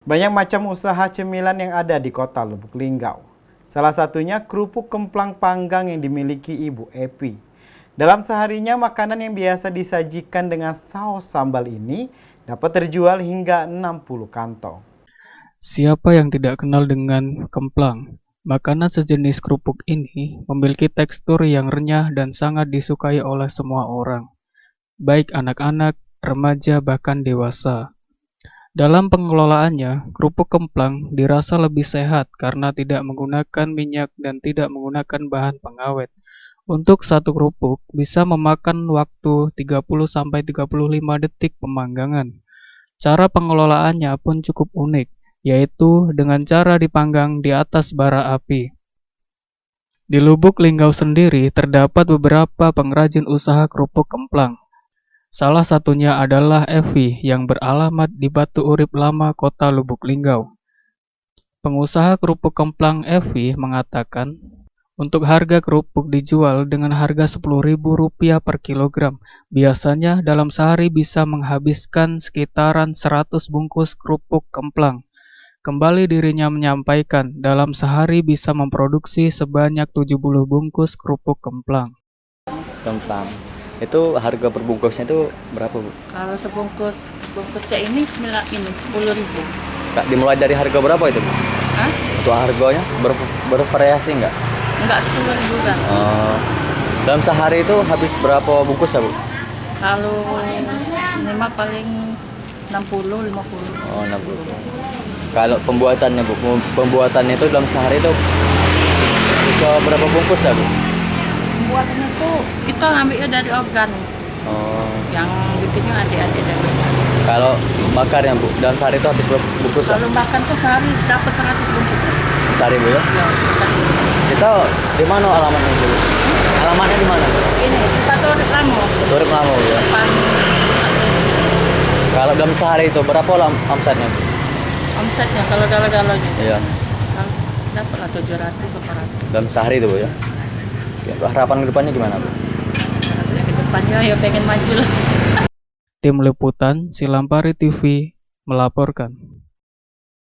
Banyak macam usaha cemilan yang ada di kota Lubuk Linggau. Salah satunya kerupuk kemplang panggang yang dimiliki Ibu Epi. Dalam seharinya makanan yang biasa disajikan dengan saus sambal ini dapat terjual hingga 60 kantong. Siapa yang tidak kenal dengan kemplang? Makanan sejenis kerupuk ini memiliki tekstur yang renyah dan sangat disukai oleh semua orang, baik anak-anak, remaja, bahkan dewasa. Dalam pengelolaannya, kerupuk kemplang dirasa lebih sehat karena tidak menggunakan minyak dan tidak menggunakan bahan pengawet. Untuk satu kerupuk bisa memakan waktu 30-35 detik pemanggangan. Cara pengelolaannya pun cukup unik, yaitu dengan cara dipanggang di atas bara api. Di Lubuk Linggau sendiri terdapat beberapa pengrajin usaha kerupuk kemplang. Salah satunya adalah Evi yang beralamat di Batu Urip Lama, Kota Lubuk Linggau. Pengusaha kerupuk kemplang Evi mengatakan, untuk harga kerupuk dijual dengan harga Rp10.000 per kilogram. Biasanya dalam sehari bisa menghabiskan sekitaran 100 bungkus kerupuk kemplang. Kembali dirinya menyampaikan, dalam sehari bisa memproduksi sebanyak 70 bungkus kerupuk kemplang. Kemplang itu harga per bungkusnya itu berapa, Bu? Kalau bungkusnya ini 10.000. Kak, dimulai dari harga berapa itu, Bu? Hah? Untuk harganya bervariasi nggak? Enggak 10.000 kan. Dalam sehari itu habis berapa bungkus ya, Bu? Kalau 5 paling 60, 50. Oh, 60. Kalau pembuatannya, Bu, pembuatannya itu dalam sehari itu bisa berapa bungkus ya, Bu? Pembuatannya itu kita ambilnya dari organ. Yang bikinnya adik-adik dari sana. Kalau bakarnya, Bu, dalam sehari itu habis berapa bungkus? Kalau makan tuh sehari dapat 100 bungkus. Sehari, Bu, ya? Ya, Kita di mana alamatnya, Bu? Alamatnya di mana, Bu? ini kita tuh Lamo. Urip Lama, Bu, ya? Depan. Kalau dalam sehari itu berapa omsetnya, Bu? Omsetnya kalau galau-galaunya. Iya. Kalau dapatlah 700, 800. Dalam sehari itu, Bu, ya? Harapan kedepannya gimana, Bu? Ke depannya ya pengen maju lah. Tim Liputan Silampari TV melaporkan.